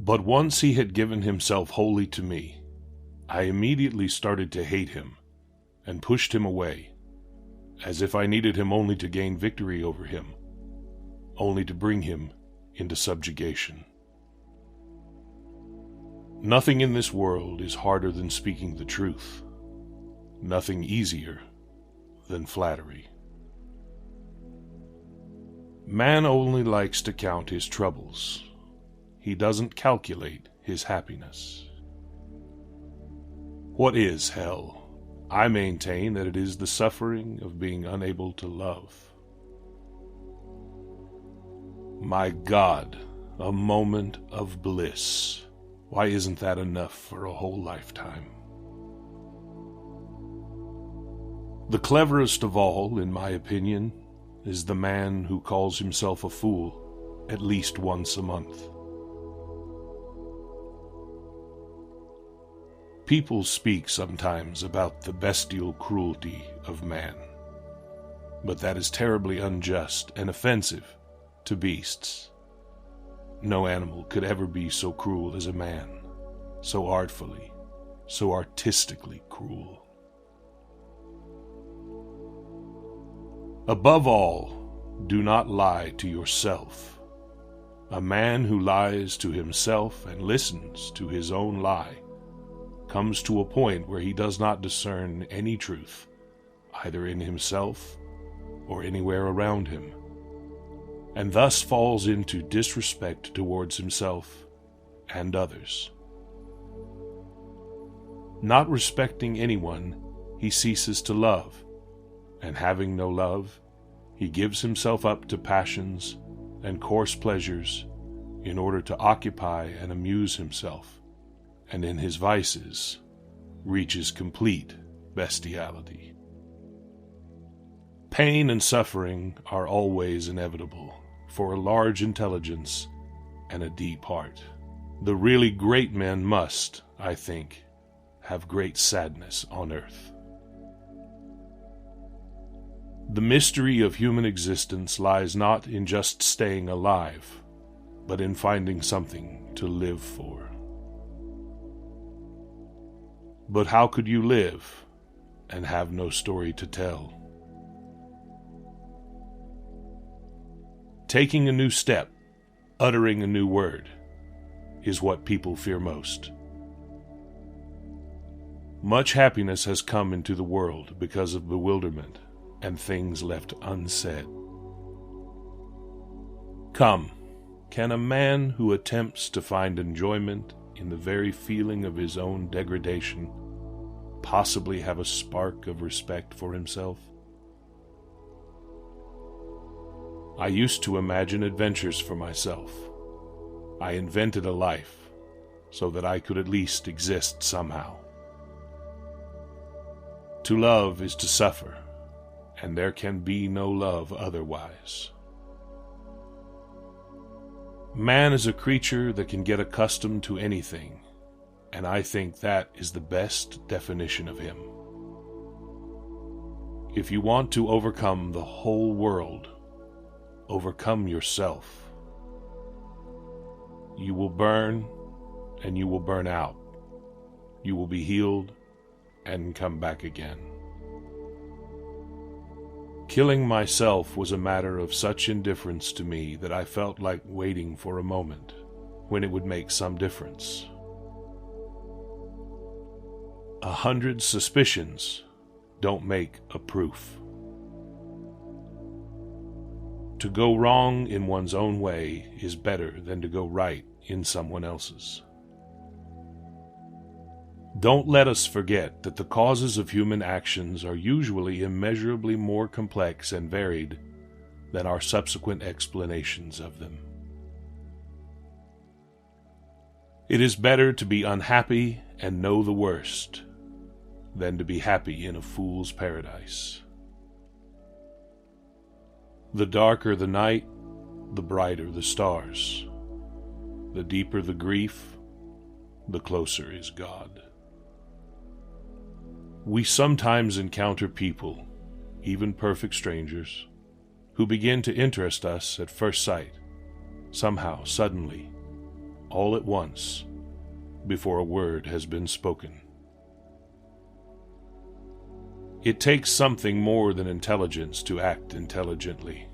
But once he had given himself wholly to me, I immediately started to hate him and pushed him away, as if I needed him only to gain victory over him, only to bring him into subjugation. Nothing in this world is harder than speaking the truth, nothing easier than flattery. Man only likes to count his troubles. He doesn't calculate his happiness. What is hell? I maintain that it is the suffering of being unable to love. My God, a moment of bliss. Why isn't that enough for a whole lifetime? The cleverest of all, in my opinion, is the man who calls himself a fool at least once a month. People speak sometimes about the bestial cruelty of man, but that is terribly unjust and offensive to beasts. No animal could ever be so cruel as a man, so artfully, so artistically cruel. Above all, do not lie to yourself. A man who lies to himself and listens to his own lie comes to a point where he does not discern any truth, either in himself or anywhere around him, and thus falls into disrespect towards himself and others. Not respecting anyone, he ceases to love, and having no love, he gives himself up to passions and coarse pleasures in order to occupy and amuse himself, and in his vices reaches complete bestiality. Pain and suffering are always inevitable for a large intelligence and a deep heart. The really great men must, I think, have great sadness on earth. The mystery of human existence lies not in just staying alive, but in finding something to live for. But how could you live and have no story to tell? Taking a new step, uttering a new word, is what people fear most. Much happiness has come into the world because of bewilderment and things left unsaid. Come, can a man who attempts to find enjoyment in the very feeling of his own degradation possibly have a spark of respect for himself? I used to imagine adventures for myself. I invented a life so that I could at least exist somehow. To love is to suffer, and there can be no love otherwise. Man is a creature that can get accustomed to anything, and I think that is the best definition of him. If you want to overcome the whole world, overcome yourself. You will burn, and you will burn out. You will be healed and come back again. Killing myself was a matter of such indifference to me that I felt like waiting for a moment when it would make some difference. 100 suspicions don't make a proof. To go wrong in one's own way is better than to go right in someone else's. Don't let us forget that the causes of human actions are usually immeasurably more complex and varied than our subsequent explanations of them. It is better to be unhappy and know the worst than to be happy in a fool's paradise. The darker the night, the brighter the stars. The deeper the grief, the closer is God. We sometimes encounter people, even perfect strangers, who begin to interest us at first sight, somehow, suddenly, all at once, before a word has been spoken. It takes something more than intelligence to act intelligently.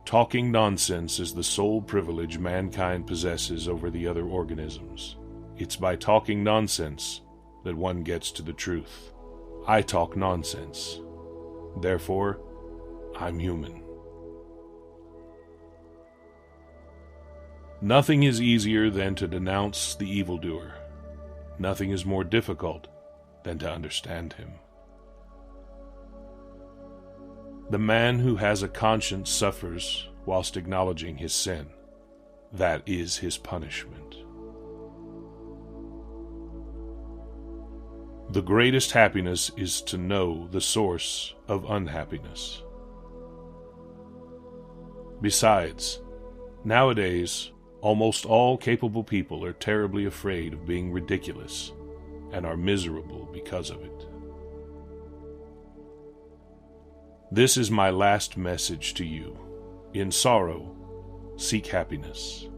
Talking nonsense is the sole privilege mankind possesses over the other organisms. It's by talking nonsense that one gets to the truth. I talk nonsense. Therefore, I'm human. Nothing is easier than to denounce the evildoer. Nothing is more difficult than to understand him. The man who has a conscience suffers whilst acknowledging his sin. That is his punishment. The greatest happiness is to know the source of unhappiness. Besides, nowadays, almost all capable people are terribly afraid of being ridiculous and are miserable because of it. This is my last message to you. In sorrow, seek happiness.